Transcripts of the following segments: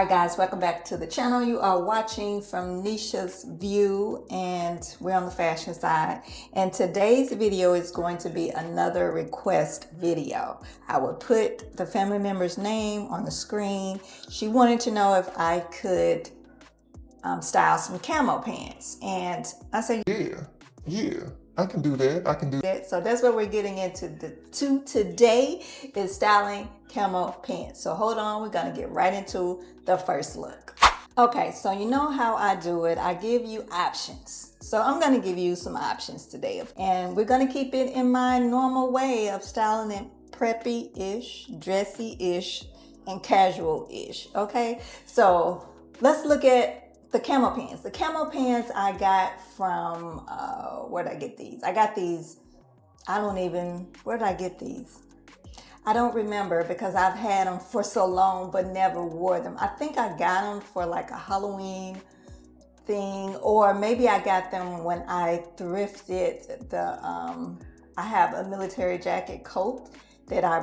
Alright guys, welcome back to the channel. You are watching from Nisha's view and we're on the fashion side. And today's video is going to be another request video. I will put the family member's name on the screen. She wanted to know if I could style some camo pants. And I said, yeah, I can do that. I can do that. So that's what we're getting into today is styling camo pants. So hold on, we're gonna get right into the first look. Okay, so you know how I do it. I give you options. So I'm gonna give you some options today. And we're gonna keep it in my normal way of styling it preppy-ish, dressy-ish, and casual-ish, okay? So let's look at the camo pants. The camo pants I got from, where did I get these? I got these, where did I get these? I don't remember because I've had them for so long but never wore them. I think I got them for like a Halloween thing, or maybe I got them when I thrifted I have a military jacket coat that I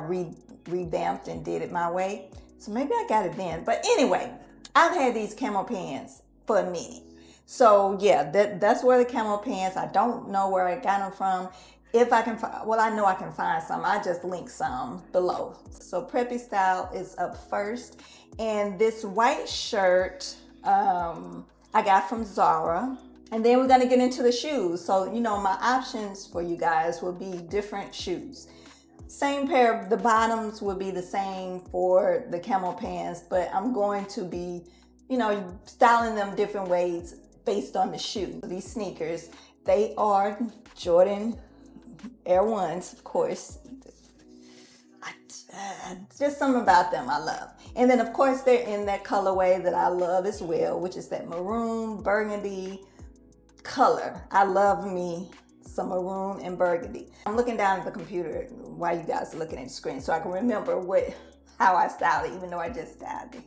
revamped and did it my way. So maybe I got it then. But anyway, I've had these camo pants for a minute. So yeah, that's where the camo pants, I don't know where I got them from. If I can find, well, I know I can find some. I just link some below. So Preppy Style is up first. And this white shirt I got from Zara. And then we're gonna get into the shoes. So, you know, my options for you guys will be different shoes. Same pair, the bottoms will be the same for the camo pants, but I'm going to be, you know, styling them different ways based on the shoe. These sneakers, they are Jordan Air Ones, of course. Just something about them I love. And then of course they're in that colorway that I love as well, which is that maroon burgundy color. I love me some maroon and burgundy. I'm looking down at the computer while you guys are looking at the screen so I can remember how I styled it, even though I just styled it.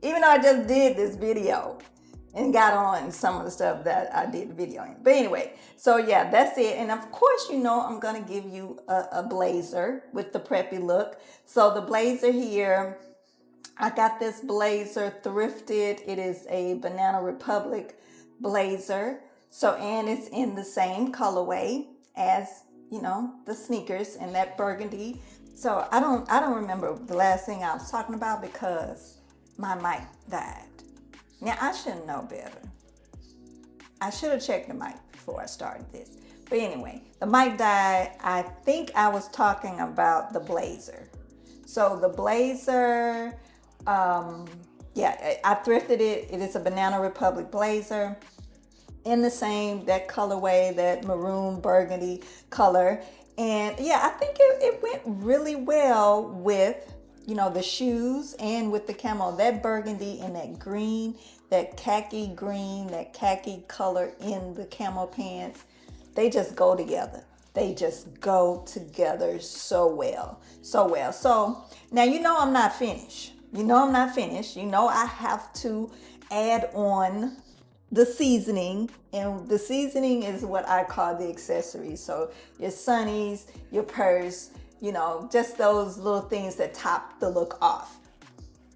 Even though I just did this video and got on some of the stuff that I did the video in. But anyway, so yeah, that's it. And of course, you know, I'm gonna give you a blazer with the preppy look. So the blazer here, I got this blazer thrifted. It is a Banana Republic blazer. So, and it's in the same colorway as, you know, the sneakers and that burgundy. So I don't remember the last thing I was talking about because my mic died. Now, I should know better. I should have checked the mic before I started this. But anyway, the mic died. I think I was talking about the blazer. So the blazer, yeah, I thrifted it. It is a Banana Republic blazer in the same, that colorway, that maroon burgundy color. And yeah, I think it went really well with, you know, the shoes and with the camo. That burgundy and that green, that khaki green, that khaki color in the camo pants, they just go together. They just go together so well, so well. So now, you know, I'm not finished. You know, I'm not finished. You know, I have to add on the seasoning, and the seasoning is what I call the accessories. So your sunnies, your purse, you know, just those little things that top the look off.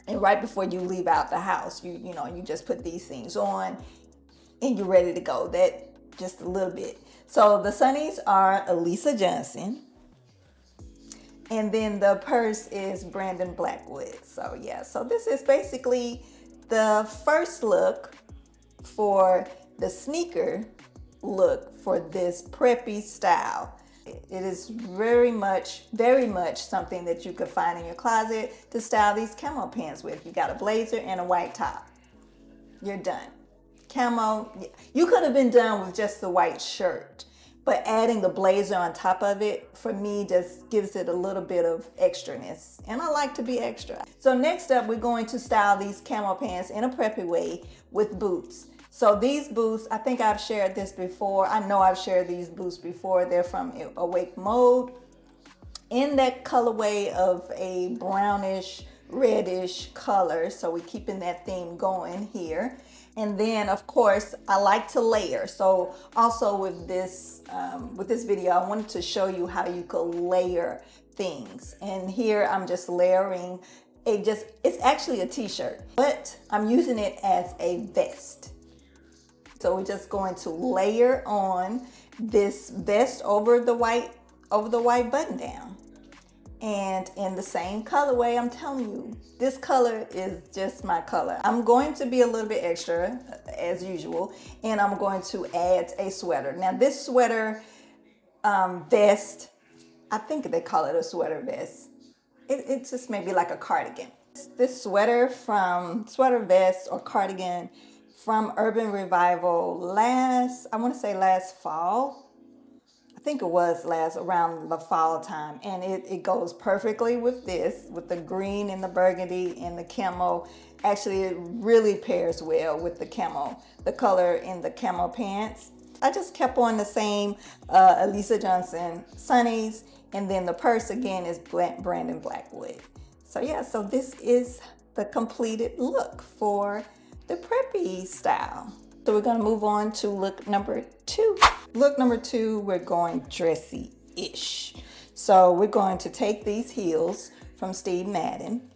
And right before you leave out the house, you know, you just put these things on and you're ready to go. That just a little bit. So the sunnies are Elisa Johnson. And then the purse is Brandon Blackwood. So yeah, so this is basically the first look for the sneaker look for this preppy style. It is very much something that you could find in your closet to style these camo pants with. You got a blazer and a white top. You're done. Camo, you could have been done with just the white shirt, but adding the blazer on top of it, for me, just gives it a little bit of extraness. And I like to be extra. So next up, we're going to style these camo pants in a preppy way with boots. So these boots, I think I've shared this before. I know I've shared these boots before. They're from Awake Mode in that colorway of a brownish, reddish color. So we're keeping that theme going here. And then of course, I like to layer. So also with this video, I wanted to show you how you could layer things. And here I'm just layering it's actually a t-shirt, but I'm using it as a vest. So we're just going to layer on this vest over the white button down. And in the same colorway, I'm telling you, this color is just my color. I'm going to be a little bit extra as usual, and I'm going to add a sweater. Now this sweater vest, I think they call it a sweater vest. It's just maybe like a cardigan. This sweater vest or cardigan from Urban Revival I want to say last fall. I think it was around the fall time, and it goes perfectly with this, with the green and the burgundy and the camo. Actually, it really pairs well with the camo, the color in the camo pants. I just kept on the same Elisa Johnson Sunnies, and then the purse again is Brandon Blackwood. So yeah, so this is the completed look for the preppy style. So we're gonna move on to look number 2. Look number 2, we're going dressy-ish. So we're going to take these heels from Steve Madden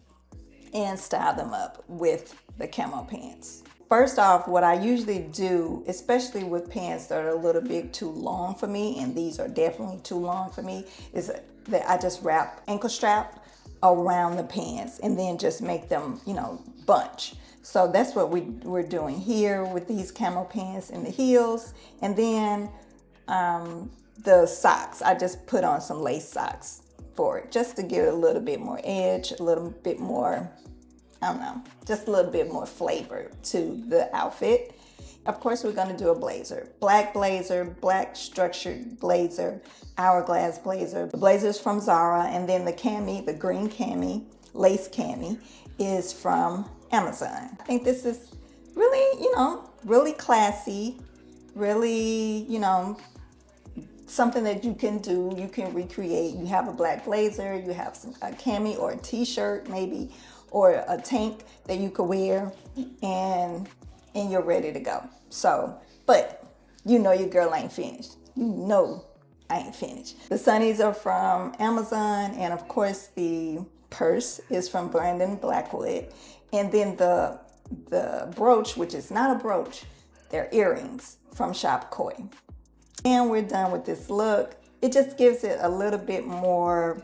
and style them up with the camo pants. First off, what I usually do, especially with pants that are a little bit too long for me, and these are definitely too long for me, is that I just wrap ankle strap around the pants and then just make them, bunch. So that's what we're doing here with these camo pants and the heels. And then the socks, I just put on some lace socks for it, just to give it a little bit more edge, a little bit more, just a little bit more flavor to the outfit. Of course, we're gonna do a blazer, black structured blazer, hourglass blazer. The blazer's from Zara, and then the cami, the green cami, lace cami, is from Amazon. I think this is really, really classy, really, something that you can do, you can recreate. You have a black blazer, you have a cami or a t-shirt maybe, or a tank that you could wear, and you're ready to go. So, but your girl ain't finished. I ain't finished. The sunnies are from Amazon, and of course the purse is from Brandon Blackwood. And then the brooch, which is not a brooch, they're earrings from ShopMY. And we're done with this look. It just gives it a little bit more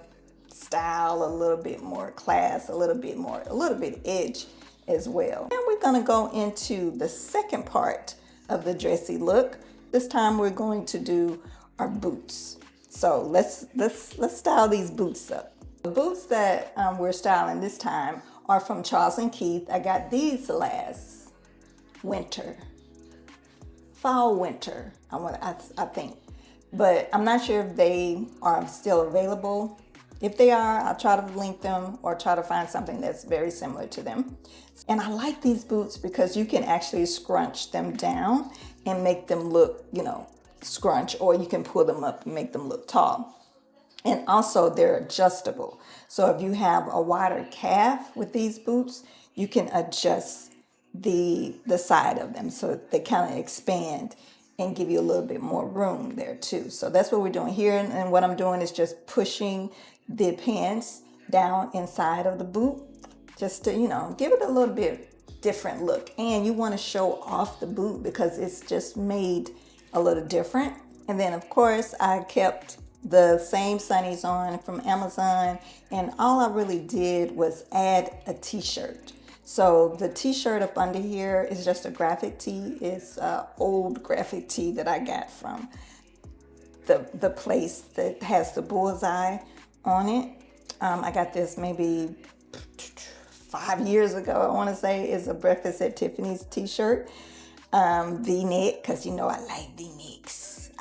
style, a little bit more class, a little bit edge as well. And we're gonna go into the second part of the dressy look. This time we're going to do our boots. So let's style these boots up. The boots that we're styling this time are from Charles & Keith. I got these last winter, fall winter, I think, but I'm not sure if they are still available. If they are, I'll try to link them or try to find something that's very similar to them. And I like these boots because you can actually scrunch them down and make them look, scrunch, or you can pull them up and make them look tall. And also they're adjustable. So if you have a wider calf with these boots, you can adjust the side of them so they kind of expand and give you a little bit more room there too. So that's what we're doing here. And what I'm doing is just pushing the pants down inside of the boot, just to, give it a little bit different look. And you want to show off the boot because it's just made a little different. And then of course I kept the same sunnies on from Amazon, and all I really did was add a t-shirt. So the t-shirt up under here is just a graphic tee. It's an old graphic tee that I got from the place that has the bullseye on it. I got this maybe 5 years ago, I want to say. It's a Breakfast at Tiffany's t-shirt, V-neck, because I like V-necks.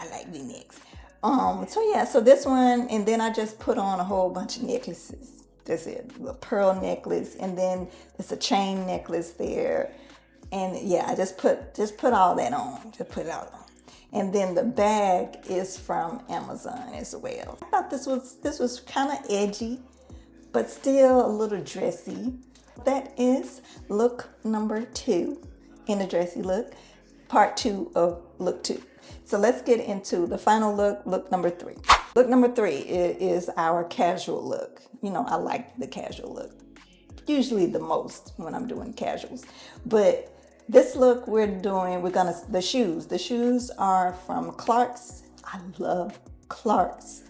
So this one, and then I just put on a whole bunch of necklaces. That's it, a pearl necklace, and then it's a chain necklace there. And yeah, I just put all that on, And then the bag is from Amazon as well. I thought this was kind of edgy, but still a little dressy. That is look number 2 in the dressy look, part 2 of look 2. So let's get into the final look number 3. Look number 3 is our casual look. I like the casual look. usually the most when I'm doing casuals. But this look the shoes. The shoes are from Clark's. I love Clark's.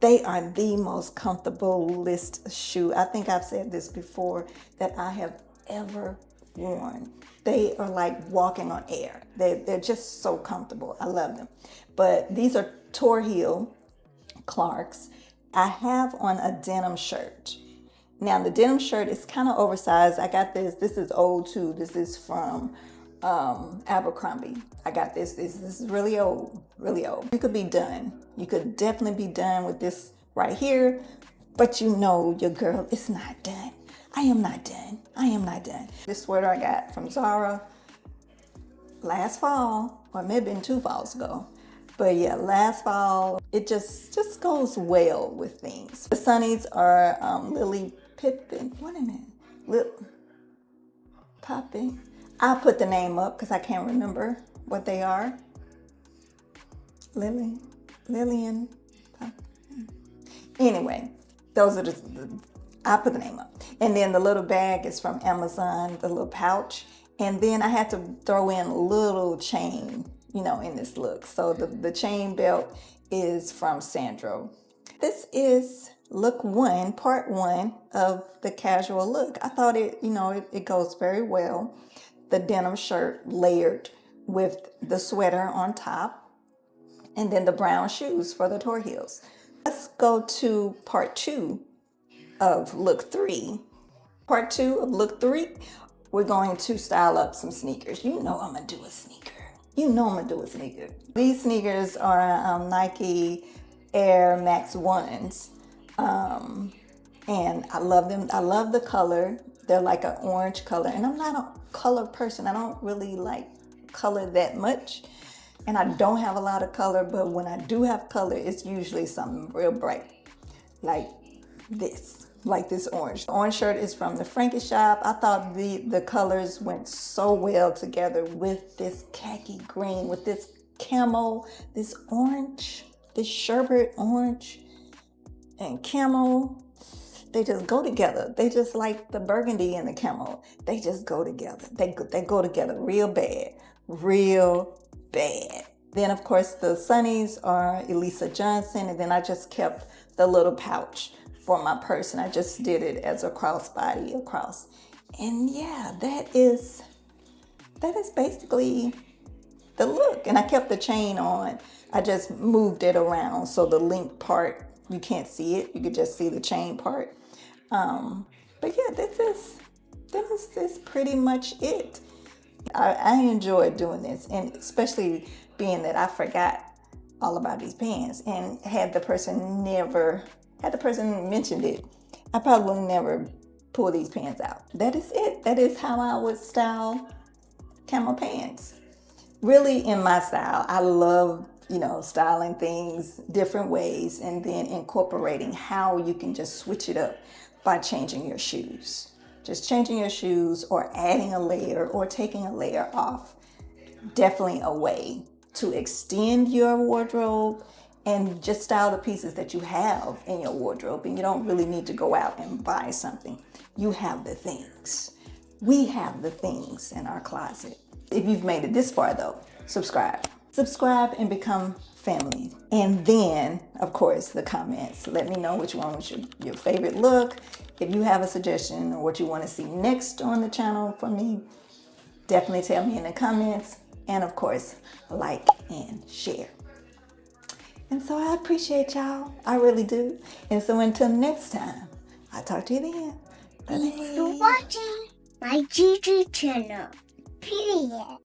They are the most comfortable shoe. I think I've said this before, that I have ever worn. They are like walking on air. They're just so comfortable. I love them. But these are Tor Heel Clark's. I have on a denim shirt. Now the denim shirt is kind of oversized. I got this. This is old too. This is from Abercrombie. I got this. This is really old, really old. You could be done. You could definitely be done with this right here, but you know your girl is not done. I am not done. I am not done. This sweater I got from Zara last fall, or maybe been 2 falls ago. But yeah, last fall, it just goes well with things. The sunnies are Lily Pippin. What a name? Poppin. I'll put the name up because I can't remember what they are. Lillian. Anyway, those are I'll put the name up. And then the little bag is from Amazon, the little pouch. And then I had to throw in a little chain, in this look. So the chain belt is from Sandro. This is look 1, part 1 of the casual look. I thought it goes very well. The denim shirt layered with the sweater on top, and then the brown shoes for the Tor heels. Let's go to part 2 of look 3. Part 2 of look 3, we're going to style up some sneakers. I'm gonna do a sneaker. I'm gonna do a sneaker. These sneakers are Nike Air Max 1s. And I love them. I love the color. They're like an orange color. And I'm not a color person. I don't really like color that much. And I don't have a lot of color, but when I do have color, it's usually something real bright. Like this orange. The orange shirt is from the Frankie shop. I thought the colors went so well together with this khaki green, with this camo, this orange, this sherbet orange and camo. They just go together. They just like the burgundy and the camo. They just go together. They go together real bad, real bad. Then of course the sunnies are Elisa Johnson, and then I just kept the little pouch for my purse, and I just did it as a crossbody across. And yeah, that is basically the look. And I kept the chain on. I just moved it around so the link part, you can't see it. You could just see the chain part. But yeah, this is pretty much it. I enjoyed doing this, and especially being that I forgot all about these pants, and had the person mentioned it, I probably would never pull these pants out. That is it. That is how I would style camo pants. Really, in my style, I love styling things different ways, and then incorporating how you can just switch it up by changing your shoes. Just changing your shoes, or adding a layer, or taking a layer off. Definitely a way to extend your wardrobe and just style the pieces that you have in your wardrobe. And you don't really need to go out and buy something. You have the things. We have the things in our closet. If you've made it this far though, subscribe. Subscribe and become family. And then, of course, the comments. Let me know which one was your favorite look. If you have a suggestion or what you want to see next on the channel from me, definitely tell me in the comments. And of course, like and share. And so I appreciate y'all. I really do. And so until next time, I'll talk to you then. Thanks for watching my GG channel. Period.